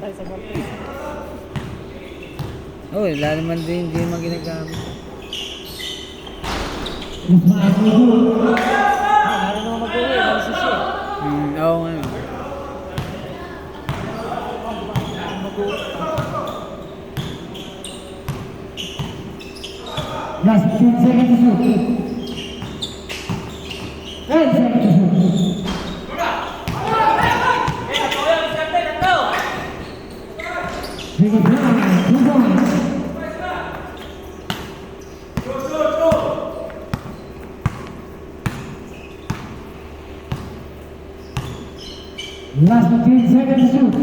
tayo sa baptis. Oo, wala naman din, hindi naman ginagamit. Lalo naman mag-uwi, malis siya. Oo nga. Mag-uwi. Last 15 seconds to shoot. 10 seconds to shoot. Big up line, 2 points. Last 15 seconds to shoot.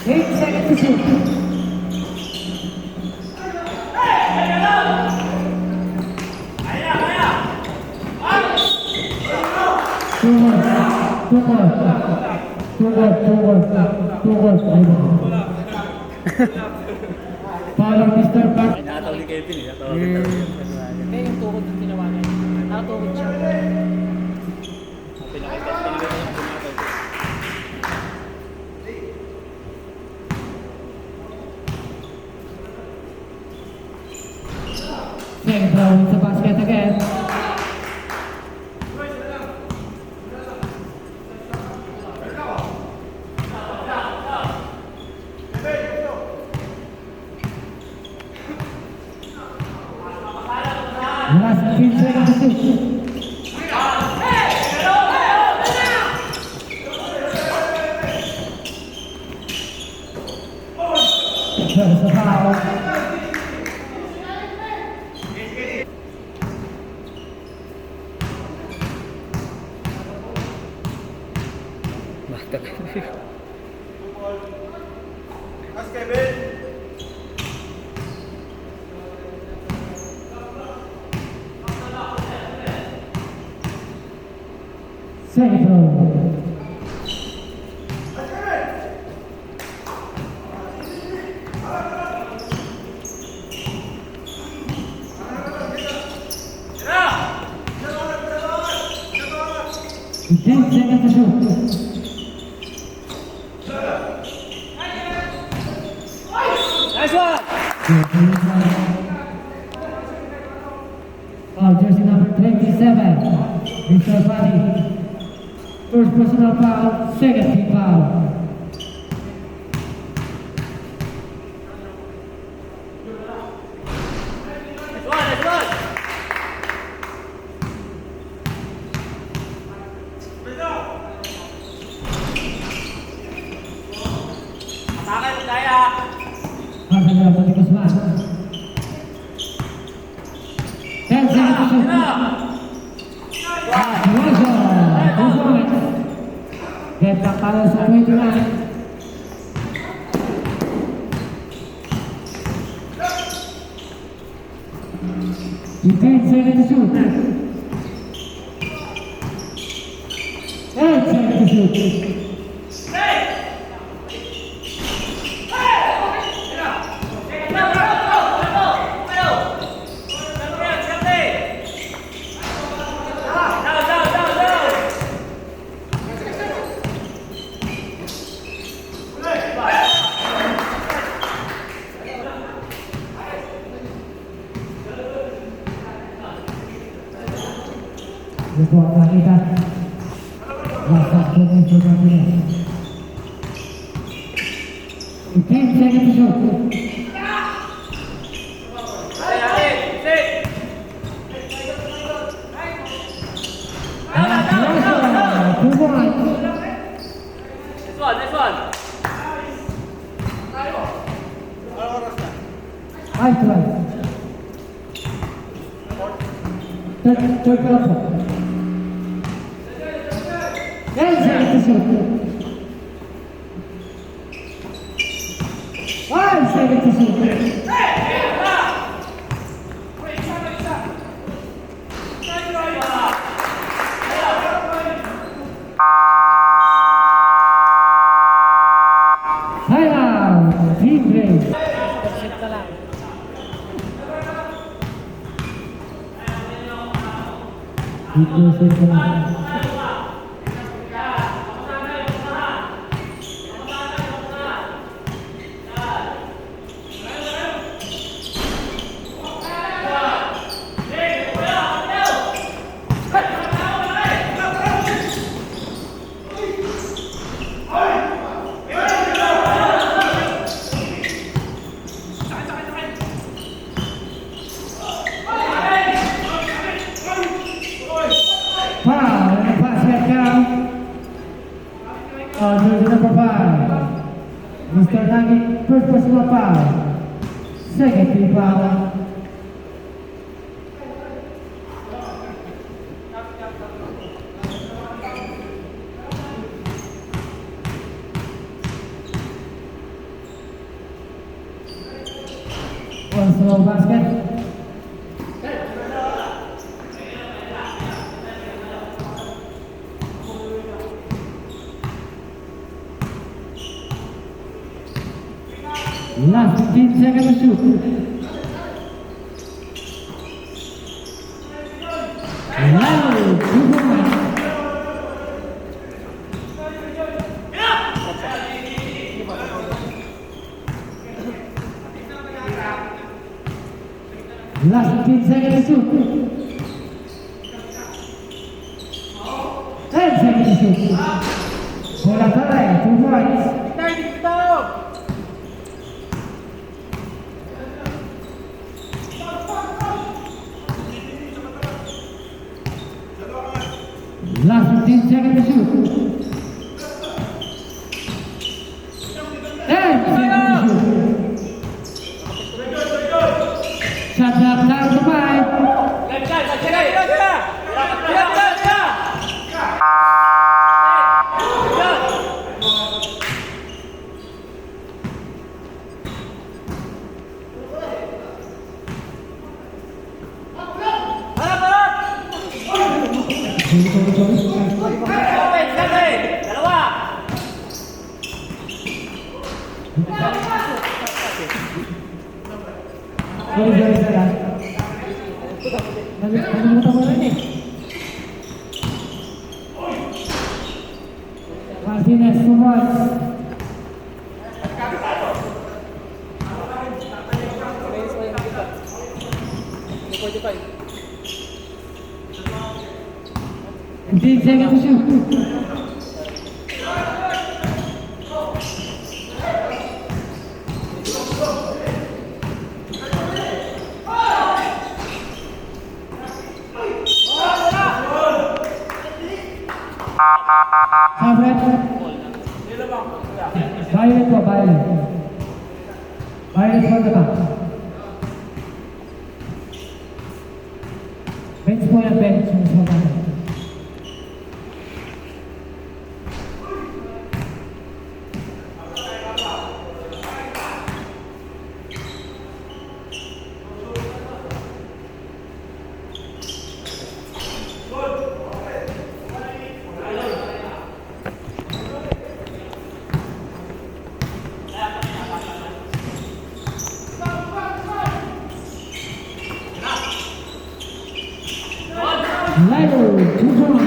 8 seconds to shoot. 2 more. 2 more. 2 more. 2 more. 2 more. Follow Mr. Park. Nakataw ni Kevin eh. Natawagin talaga yun. Kaya yung tukod yung ginawa niya. Nakatukod siya. Ang pinakabest talaga na yung pinakabest. Second throw into the basket again. Last 15 seconds to shoot. There's a foul. Basta Mas Kevin! Second throw. Ten seconds to shoot. Nice one! Foul jersey number 27, Mr. Fadi. First personal foul, second team foul. Atake mo kaya! Hasa nila po ni Guzman. 10 seconds to shoot. Russell, 2 points. Get back tayo sa 29. Fifteen seconds to shoot. 8 seconds to shoot. Ito ang nakita. Wasak po ng sobrang bilis. 15 seconds to shoot. Two points. This one! 5-12. Third quarter. 10 seconds to shoot. 5 seconds to shoot. Timeout. Team break. Percent ka lang. Itusin ko na. Foul, and the basket count. Jersey number 5. Mr. Nagi, first personal foul. Second team foul. One slow basket. Last 15 seconds to shoot. Wow, 2 points. Last 15 seconds to shoot. 10 seconds to shoot. Bola Torre, 2 points. Last 15 seconds to shoot. 10 seconds to shoot. Shot clock down to 5. Sorry, sir. Nalimutan ko rin eh. Martinez, 2 points. Fifteen seconds to shoot. Violet po, Violet. Violet for the back. Bench po yung bench. Lilo, 2 points.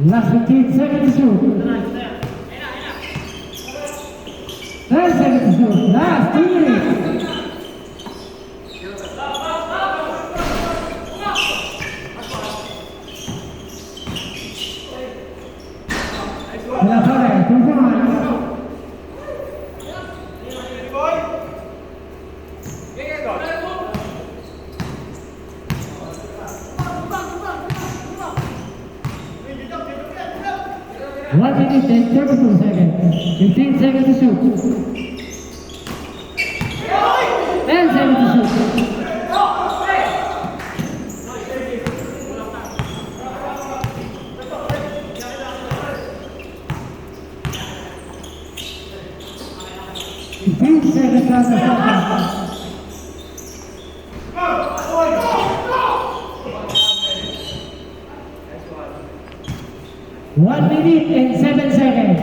Last 15 seconds to shoot. 10 seconds to shoot. Last 2 minutes. La Torre, 2 points. One minute and 32 seconds. 15 seconds to shoot. 10 seconds to shoot. Fifteen seconds on the shot. 1 minute and 7 seconds.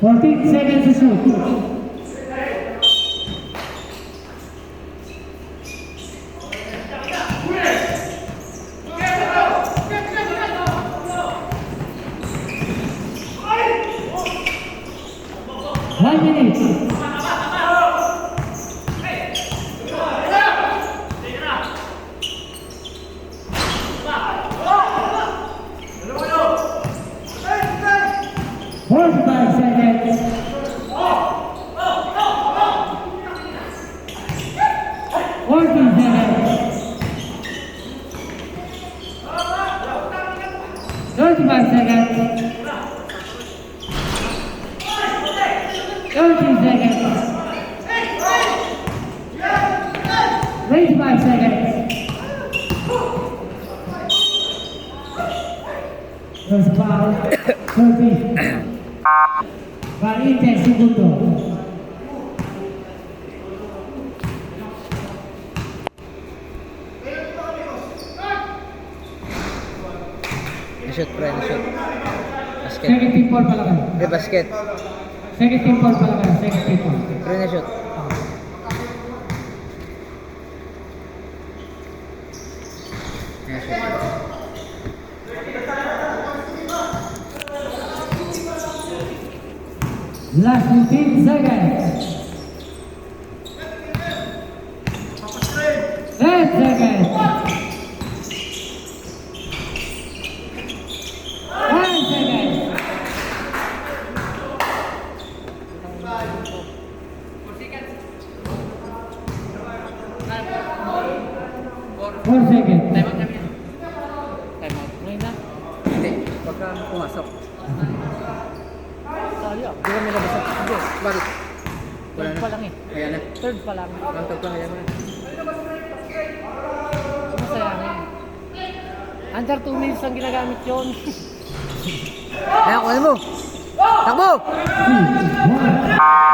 14 seconds to shoot. One minute. Forty-five seconds. 14 seconds. 35 seconds. 30 seconds. 25 seconds. First foul, 30. 20 segundos. Na-shoot, pre, na-shoot. Basket. Second team ball pala kayo. Pre, basket. Second team ball pala kayo. Second team ball. Pre, na-shoot. Na-shoot. Last 15 seconds. 10 seconds. 1 second. Four seconds. Time out. Ngayon na. Hindi, pagka pumasok. Sali ah. Di ba may labas at hindi. Bakit? Wala Third na. pa lang eh. Ayan na. Third pa lang. Ang tagpa, ayan na. Masaya na yun. Under 2 minutes ang ginagamit yun. Ayan, kuha mo! Takbo! 2, 1.